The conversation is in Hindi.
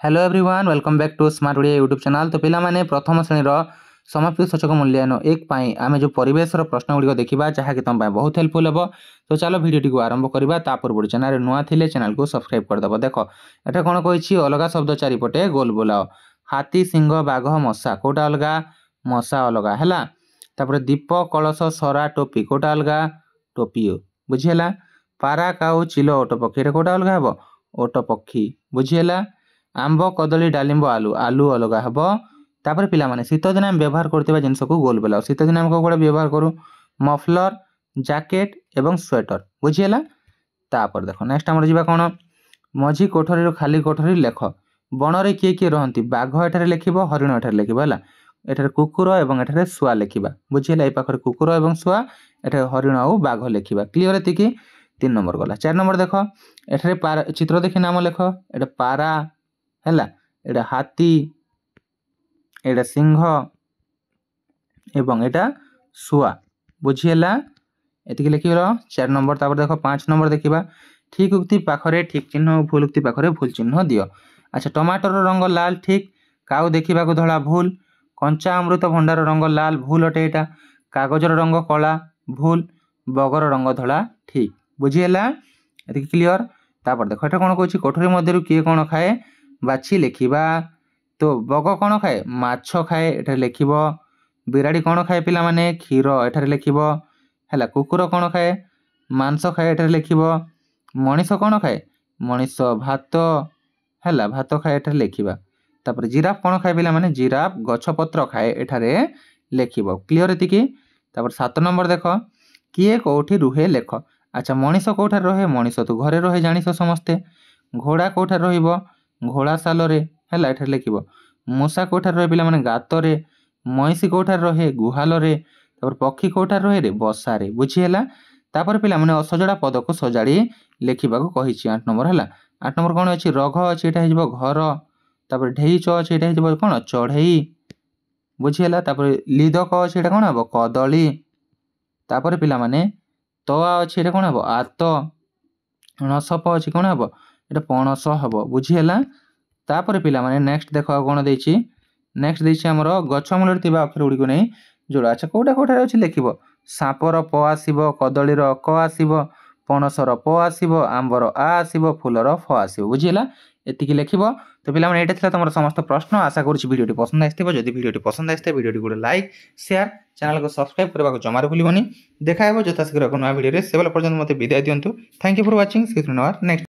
Hello everyone welcome back to smart Odia YouTube channel. तो पिलामाने प्रथम श्रेणीर समाप्ति सूचक मूल्यांकन 1 आम जो परिवेश प्रश्न गुड़िक देखा जहाँकि तुम बहुत हेल्पफुल हे। तो चलो भिडियो को आरंभ करवा पूर्व चैनल नुआ थे चैनल को सब्सक्राइब करदेव। देख एटा कौन कही अलग शब्द चारिपटे गोल बुलाओ। हाथी सिंह बाघ मशा कौटा अलग मशा अलग है। दीप कलश सरा टोपी कौटा अलग टोपी बुझीगला। पारा काऊ चिल ओट पक्षी कौटा अलग हे ओट पक्षी बुझीगला। आंब कदली डालिंब आलू आलू अलग हम। तापर पिला माने शीत दिन आम व्यवहार करते जिनस को गोल बुलाओ। शीत दिन आम कौन व्यवहार करूँ मफलर जैकेट एवं स्वेटर बुझीगला। तापर देख नेक्स्ट आम जा कौन मझी कोठरी खाली कोठरी लेख। बणरे किए किए रहती बाघ एठारे लिखिब हरिण एठारे लिखिब है एठारे कुकुर एवं एठारे शुआ लिखिबा बुझीगला। ए पाखरे कुकुर एवं शुआ एठारे हरिण आउ बाघ लिखिबा। क्लियर एतिकी 3 नंबर गला। 4 नंबर देख एठारे चित्र देखि नाम लेख। एटा पारा हैला एटा हाथी एटा सिंह एवं एटा शुआ बुझीगला। एतिकी लिखिल 4 नंबर। तापर देख 5 नंबर देखिबा ठीक उक्ति पाखरे ठीक चिन्ह भूल उक्ति पाखरे भूल चिन्ह दियो। अच्छा टमाटर रंग लाल ठीक काऊ देखा धड़ा भूल। कंचा अमृत भंडार रंग लाल भूल अटे एटा। कागजर रंग कला भूल। बगर रंग धड़ा ठीक बुझीगला। एतिकी क्लियर। तापर देख एटा कौन कहछि कोठरी मध्यरु किए कौन खाए बाछि लिखिबा। तो बग कौन खाए माछ खाए एठारे लिखिब। बिराड़ी कौन खाए पिला माने क्षीर एठारे लिखिब हैला। कुकुर कौन खाए मांस खाए एठारे लिखिब। मनीष कौन खाए मनीष भात हैला भात खाए एठारे लिखिबा। तापर जिराफ कौन खाए पिला माने जिराफ गछपत्र खाए एठारे लिखिब। क्लियर एतिकी। तापर 7 नंबर देख किए कोठी रुहे लेख। अच्छा मनीष कोठार रहे मनीष तो घरे रहे जानिस समस्ते। घोड़ा कोठार रहिबो घोड़ा सालरे हैला एठारे लिखिब। मूषा कोठार रहे पिला माने गातरे। मईसी कोठार रहे गुहालरे। तापर पक्षी कोठार रहे रे बसारे बुझीगला। तापर पिला माने असजड़ा पद को सजाड़ी लिखिबा को कहिछि 8 नंबर हैला। 8 नंबर कौन अछि रघ अछि एटा हिजबो घर। तापर ढेईच अछि एटा हिजबो कोन चढ़ेई बुझीगला। तापर लिदक अछि एटा कोन हबो कदली। तापर पिला माने तवा अछि एटा कोन हबो आत। नसप अछि कोन हबो एटा पणस हबो बुझीगला। तापर पिला माने नेक्स्ट देखो कोन देछि नेक्स्ट देछि हमर गछ मूलर थिबा अक्षर गुडी को नै जोड़ा। अच्छा कोटा कोठा अछि लिखिबो सापर प आसीबो कदलीर क आसीबो पणसर प आसीबो आंबर आ आसीबो फुलर फ आसीबो बुझीगला। एतिकी लिखिबो। तो पिला माने एटा थिला तमर समस्त प्रश्न। आशा करछि भिडियोटी पसंद आइथिबो। जदि भिडियोटी पसंद आइथे भिडियोटी को लाइक शेयर चैनल को सब्सक्राइब करबा को जमार भूलिबोनी। देखा हेबो जथा शीघ्र को नया भिडियो रे सेबल पर्यंत मते विदाय दियंतु। Thank you for watching see you next.